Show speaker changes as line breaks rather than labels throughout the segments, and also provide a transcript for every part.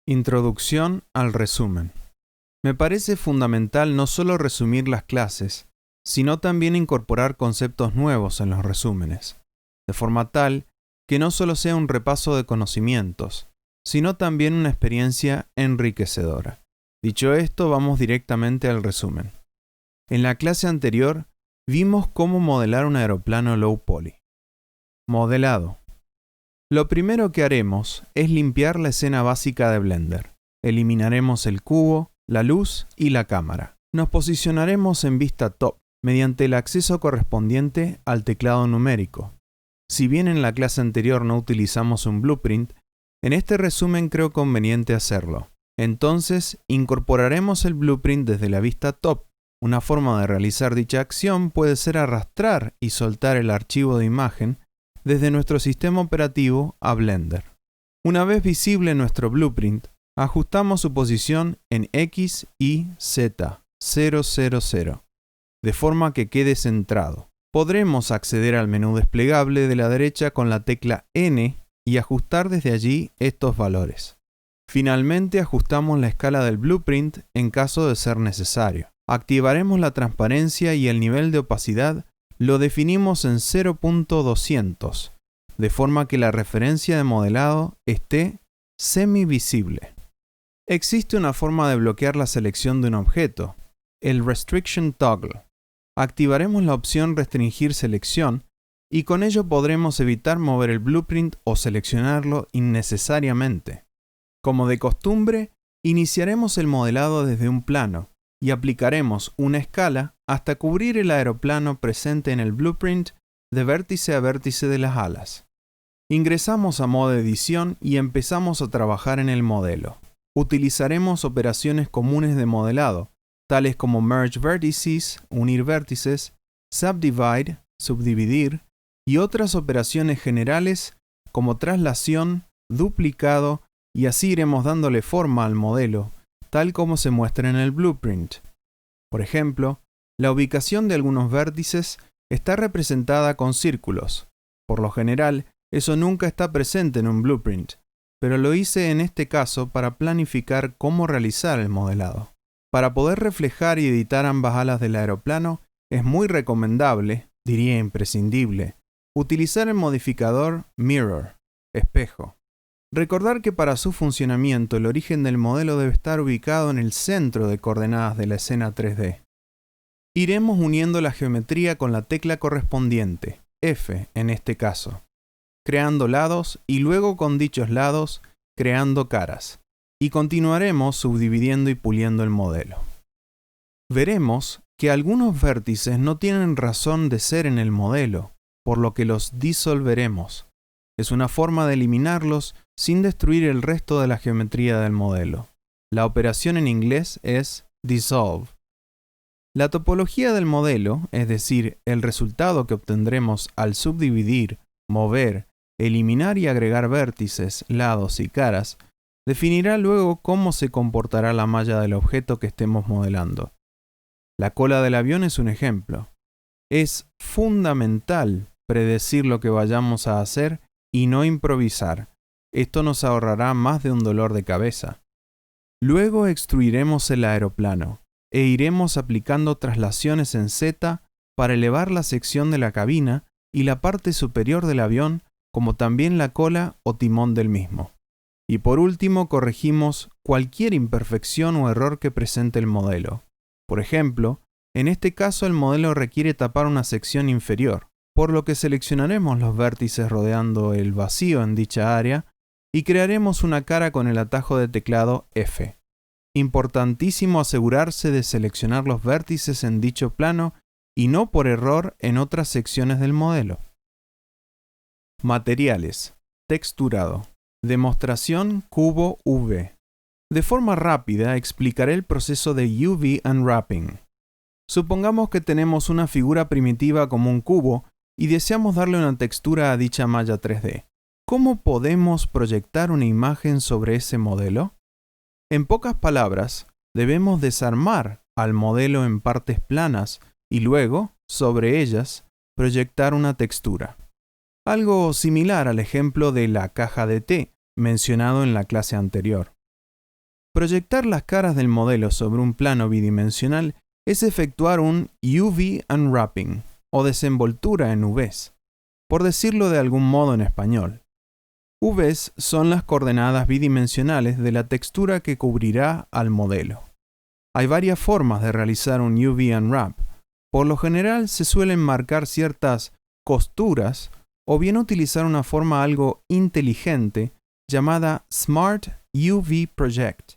Introducción al resumen. Me parece fundamental no solo resumir las clases, sino también incorporar conceptos nuevos en los resúmenes, de forma tal que no solo sea un repaso de conocimientos, sino también una experiencia enriquecedora. Dicho esto, vamos directamente al resumen. En la clase anterior, vimos cómo modelar un aeroplano low poly. Modelado. Lo primero que haremos es limpiar la escena básica de Blender. Eliminaremos el cubo, la luz y la cámara. Nos posicionaremos en vista top mediante el acceso correspondiente al teclado numérico. Si bien en la clase anterior no utilizamos un blueprint, en este resumen creo conveniente hacerlo. Entonces, incorporaremos el blueprint desde la vista top. Una forma de realizar dicha acción puede ser arrastrar y soltar el archivo de imagen desde nuestro sistema operativo a Blender. Una vez visible nuestro blueprint, ajustamos su posición en X, Y, Z, 000, de forma que quede centrado. Podremos acceder al menú desplegable de la derecha con la tecla N y ajustar desde allí estos valores. Finalmente ajustamos la escala del blueprint en caso de ser necesario. Activaremos la transparencia y el nivel de opacidad lo definimos en 0.200, de forma que la referencia de modelado esté semivisible. Existe una forma de bloquear la selección de un objeto, el Restriction Toggle. Activaremos la opción Restringir selección y con ello podremos evitar mover el blueprint o seleccionarlo innecesariamente. Como de costumbre, iniciaremos el modelado desde un plano y aplicaremos una escala hasta cubrir el aeroplano presente en el blueprint de vértice a vértice de las alas. Ingresamos a modo edición y empezamos a trabajar en el modelo. Utilizaremos operaciones comunes de modelado, tales como Merge Vertices, unir vértices, Subdivide, subdividir, y otras operaciones generales como traslación, duplicado, y así iremos dándole forma al modelo, tal como se muestra en el blueprint. Por ejemplo, la ubicación de algunos vértices está representada con círculos. Por lo general, eso nunca está presente en un blueprint, pero lo hice en este caso para planificar cómo realizar el modelado. Para poder reflejar y editar ambas alas del aeroplano, es muy recomendable, diría imprescindible, utilizar el modificador Mirror, espejo. Recordar que para su funcionamiento el origen del modelo debe estar ubicado en el centro de coordenadas de la escena 3D. Iremos uniendo la geometría con la tecla correspondiente, F en este caso, creando lados y luego con dichos lados creando caras, y continuaremos subdividiendo y puliendo el modelo. Veremos que algunos vértices no tienen razón de ser en el modelo, por lo que los disolveremos. Es una forma de eliminarlos sin destruir el resto de la geometría del modelo. La operación en inglés es dissolve. La topología del modelo, es decir, el resultado que obtendremos al subdividir, mover, eliminar y agregar vértices, lados y caras, definirá luego cómo se comportará la malla del objeto que estemos modelando. La cola del avión es un ejemplo. Es fundamental predecir lo que vayamos a hacer y no improvisar. Esto nos ahorrará más de un dolor de cabeza. Luego extruiremos el aeroplano e iremos aplicando traslaciones en Z para elevar la sección de la cabina y la parte superior del avión, como también la cola o timón del mismo. Y por último, corregimos cualquier imperfección o error que presente el modelo. Por ejemplo, en este caso el modelo requiere tapar una sección inferior, por lo que seleccionaremos los vértices rodeando el vacío en dicha área y crearemos una cara con el atajo de teclado F. Importantísimo asegurarse de seleccionar los vértices en dicho plano y no por error en otras secciones del modelo. Materiales. Texturado. Demostración cubo UV. De forma rápida explicaré el proceso de UV Unwrapping. Supongamos que tenemos una figura primitiva como un cubo y deseamos darle una textura a dicha malla 3D. ¿Cómo podemos proyectar una imagen sobre ese modelo? En pocas palabras, debemos desarmar al modelo en partes planas y luego, sobre ellas, proyectar una textura. Algo similar al ejemplo de la caja de té mencionado en la clase anterior. Proyectar las caras del modelo sobre un plano bidimensional es efectuar un UV unwrapping, o desenvoltura en UVs, por decirlo de algún modo en español. UVs son las coordenadas bidimensionales de la textura que cubrirá al modelo. Hay varias formas de realizar un UV unwrap. Por lo general se suelen marcar ciertas costuras o bien utilizar una forma algo inteligente llamada Smart UV Project.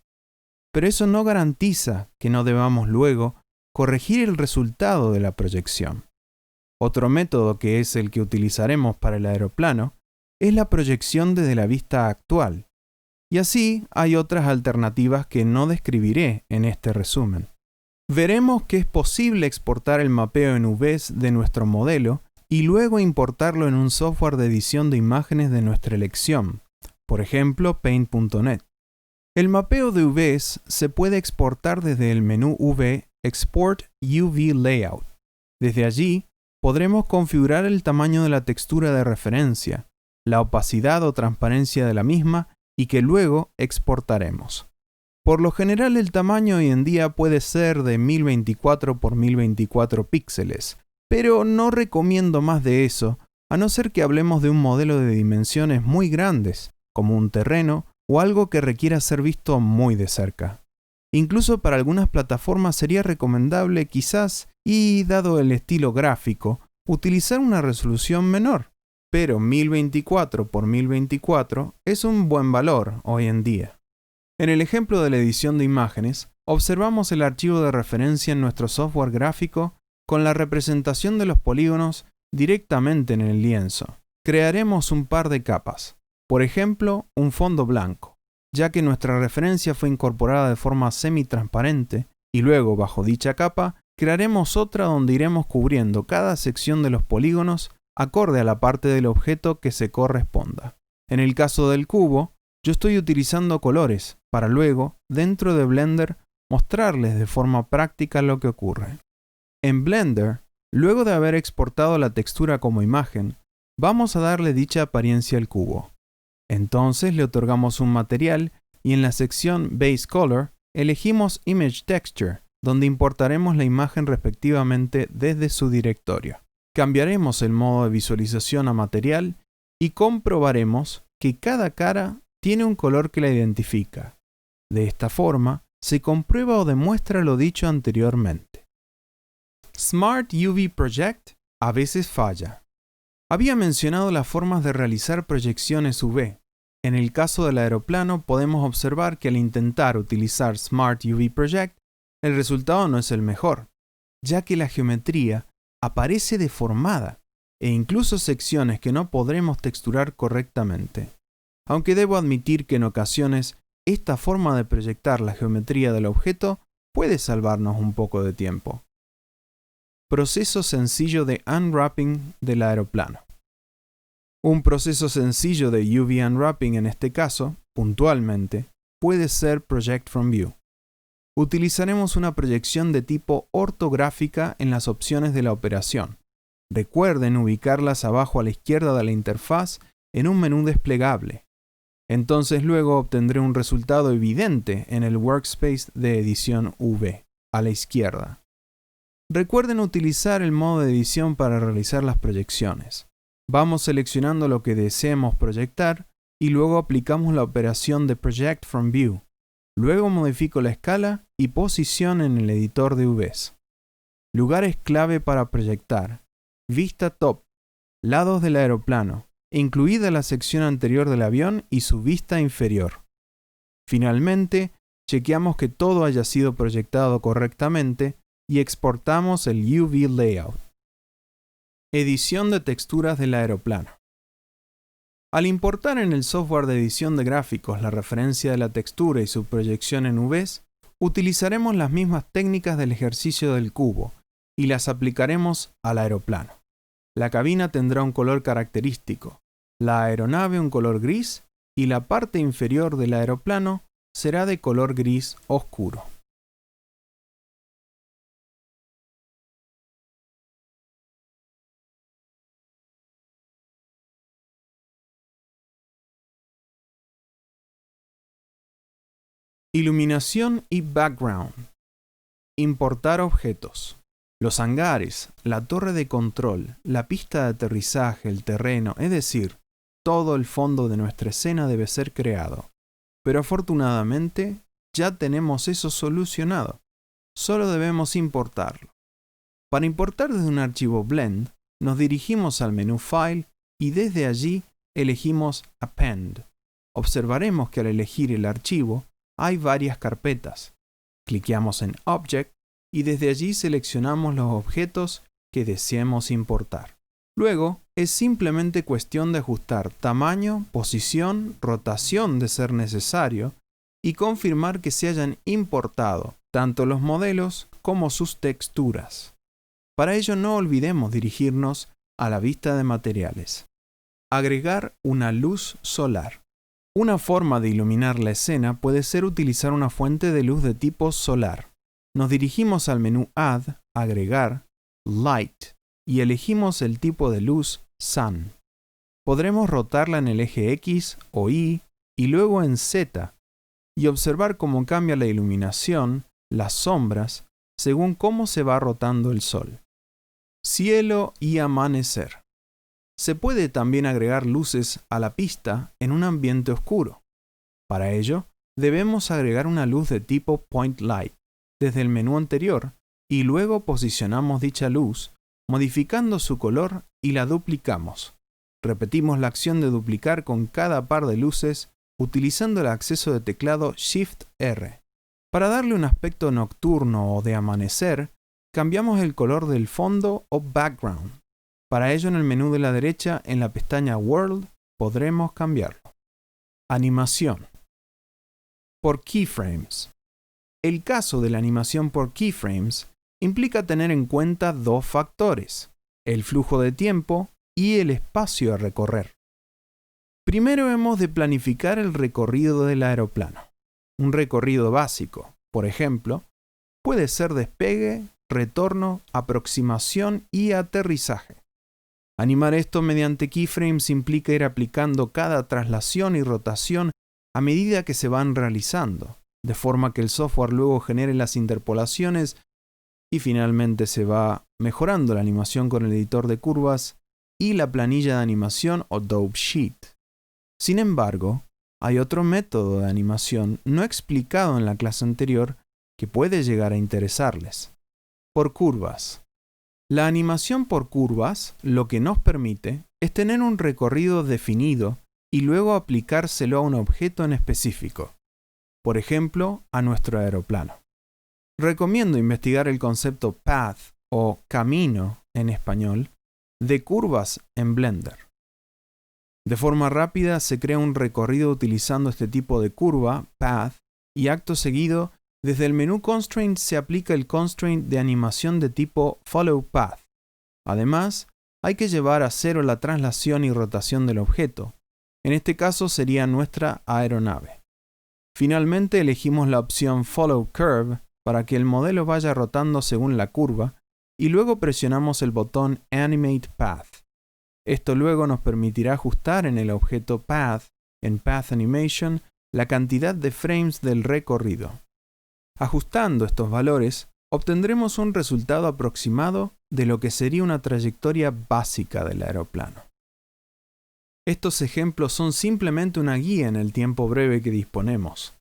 Pero eso no garantiza que no debamos luego corregir el resultado de la proyección. Otro método, que es el que utilizaremos para el aeroplano, es la proyección desde la vista actual. Y así hay otras alternativas que no describiré en este resumen. Veremos que es posible exportar el mapeo en UVs de nuestro modelo y luego importarlo en un software de edición de imágenes de nuestra elección, por ejemplo Paint.net. El mapeo de UVs se puede exportar desde el menú UV Export UV Layout. Desde allí podremos configurar el tamaño de la textura de referencia, la opacidad o transparencia de la misma y que luego exportaremos. Por lo general el tamaño hoy en día puede ser de 1024 por 1024 píxeles, pero no recomiendo más de eso, a no ser que hablemos de un modelo de dimensiones muy grandes, como un terreno o algo que requiera ser visto muy de cerca. Incluso para algunas plataformas sería recomendable quizás, y dado el estilo gráfico, utilizar una resolución menor, pero 1024 por 1024 es un buen valor hoy en día. En el ejemplo de la edición de imágenes, observamos el archivo de referencia en nuestro software gráfico con la representación de los polígonos directamente en el lienzo. Crearemos un par de capas, por ejemplo, un fondo blanco, ya que nuestra referencia fue incorporada de forma semi-transparente, y luego, bajo dicha capa, crearemos otra donde iremos cubriendo cada sección de los polígonos acorde a la parte del objeto que se corresponda. En el caso del cubo, yo estoy utilizando colores para luego, dentro de Blender, mostrarles de forma práctica lo que ocurre. En Blender, luego de haber exportado la textura como imagen, vamos a darle dicha apariencia al cubo. Entonces le otorgamos un material y en la sección Base Color elegimos Image Texture, donde importaremos la imagen respectivamente desde su directorio. Cambiaremos el modo de visualización a material y comprobaremos que cada cara tiene un color que la identifica. De esta forma, se comprueba o demuestra lo dicho anteriormente. Smart UV Project a veces falla. Había mencionado las formas de realizar proyecciones UV. En el caso del aeroplano podemos observar que al intentar utilizar Smart UV Project, el resultado no es el mejor, ya que la geometría aparece deformada e incluso secciones que no podremos texturar correctamente. Aunque debo admitir que en ocasiones esta forma de proyectar la geometría del objeto puede salvarnos un poco de tiempo. Proceso sencillo de unwrapping del aeroplano. Un proceso sencillo de UV unwrapping en este caso, puntualmente, puede ser Project from View. Utilizaremos una proyección de tipo ortográfica en las opciones de la operación. Recuerden ubicarlas abajo a la izquierda de la interfaz en un menú desplegable. Entonces luego obtendré un resultado evidente en el workspace de edición UV, a la izquierda. Recuerden utilizar el modo de edición para realizar las proyecciones. Vamos seleccionando lo que deseemos proyectar y luego aplicamos la operación de Project from View. Luego modifico la escala y posición en el editor de UVs. Lugares clave para proyectar. Vista top. Lados del aeroplano, incluida la sección anterior del avión y su vista inferior. Finalmente, chequeamos que todo haya sido proyectado correctamente y exportamos el UV Layout. Edición de texturas del aeroplano. Al importar en el software de edición de gráficos la referencia de la textura y su proyección en UVs, utilizaremos las mismas técnicas del ejercicio del cubo y las aplicaremos al aeroplano. La cabina tendrá un color característico, la aeronave un color gris y la parte inferior del aeroplano será de color gris oscuro. Iluminación y background. Importar objetos. Los hangares, la torre de control, la pista de aterrizaje, el terreno, es decir, todo el fondo de nuestra escena debe ser creado. Pero afortunadamente, ya tenemos eso solucionado. Solo debemos importarlo. Para importar desde un archivo Blend, nos dirigimos al menú File y desde allí elegimos Append. Observaremos que al elegir el archivo hay varias carpetas. Cliqueamos en Object y desde allí seleccionamos los objetos que deseemos importar. Luego, es simplemente cuestión de ajustar tamaño, posición, rotación de ser necesario y confirmar que se hayan importado tanto los modelos como sus texturas. Para ello no olvidemos dirigirnos a la vista de materiales. Agregar una luz solar. Una forma de iluminar la escena puede ser utilizar una fuente de luz de tipo solar. Nos dirigimos al menú Add, Agregar, Light y elegimos el tipo de luz Sun. Podremos rotarla en el eje X o Y y luego en Z y observar cómo cambia la iluminación, las sombras, según cómo se va rotando el sol. Cielo y amanecer. Se puede también agregar luces a la pista en un ambiente oscuro. Para ello, debemos agregar una luz de tipo Point Light desde el menú anterior y luego posicionamos dicha luz, modificando su color y la duplicamos. Repetimos la acción de duplicar con cada par de luces utilizando el acceso de teclado Shift-R. Para darle un aspecto nocturno o de amanecer, cambiamos el color del fondo o background. Para ello en el menú de la derecha, en la pestaña World, podremos cambiarlo. Animación. Por keyframes. El caso de la animación por keyframes implica tener en cuenta dos factores, el flujo de tiempo y el espacio a recorrer. Primero hemos de planificar el recorrido del aeroplano. Un recorrido básico, por ejemplo, puede ser despegue, retorno, aproximación y aterrizaje. Animar esto mediante keyframes implica ir aplicando cada traslación y rotación a medida que se van realizando, de forma que el software luego genere las interpolaciones y finalmente se va mejorando la animación con el editor de curvas y la planilla de animación o Dope Sheet. Sin embargo, hay otro método de animación no explicado en la clase anterior que puede llegar a interesarles. Por curvas. La animación por curvas lo que nos permite es tener un recorrido definido y luego aplicárselo a un objeto en específico, por ejemplo, a nuestro aeroplano. Recomiendo investigar el concepto path o camino en español de curvas en Blender. De forma rápida se crea un recorrido utilizando este tipo de curva, path, y acto seguido, desde el menú Constraint se aplica el constraint de animación de tipo Follow Path. Además, hay que llevar a cero la traslación y rotación del objeto. En este caso sería nuestra aeronave. Finalmente elegimos la opción Follow Curve para que el modelo vaya rotando según la curva y luego presionamos el botón Animate Path. Esto luego nos permitirá ajustar en el objeto Path, en Path Animation, la cantidad de frames del recorrido. Ajustando estos valores, obtendremos un resultado aproximado de lo que sería una trayectoria básica del aeroplano. Estos ejemplos son simplemente una guía en el tiempo breve que disponemos.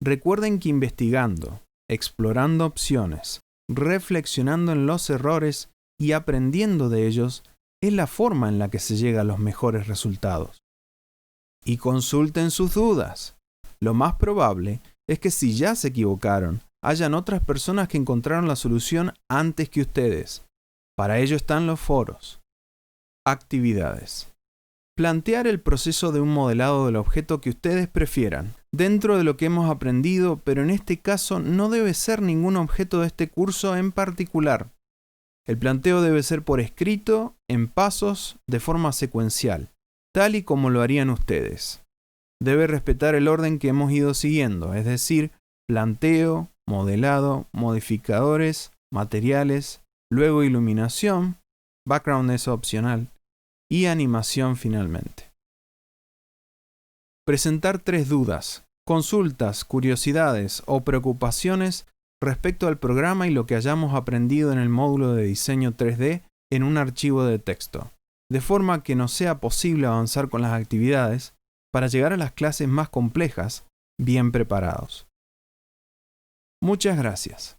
Recuerden que investigando, explorando opciones, reflexionando en los errores y aprendiendo de ellos es la forma en la que se llega a los mejores resultados. Y consulten sus dudas. Lo más probable es que si ya se equivocaron, hayan otras personas que encontraron la solución antes que ustedes. Para ello están los foros. Actividades. Plantear el proceso de un modelado del objeto que ustedes prefieran, dentro de lo que hemos aprendido, pero en este caso no debe ser ningún objeto de este curso en particular. El planteo debe ser por escrito, en pasos, de forma secuencial, tal y como lo harían ustedes. Debe respetar el orden que hemos ido siguiendo, es decir, planteo, modelado, modificadores, materiales, luego iluminación, background es opcional, y animación finalmente. Presentar 3 dudas, consultas, curiosidades o preocupaciones respecto al programa y lo que hayamos aprendido en el módulo de diseño 3D en un archivo de texto, de forma que nos sea posible avanzar con las actividades para llegar a las clases más complejas bien preparados. Muchas gracias.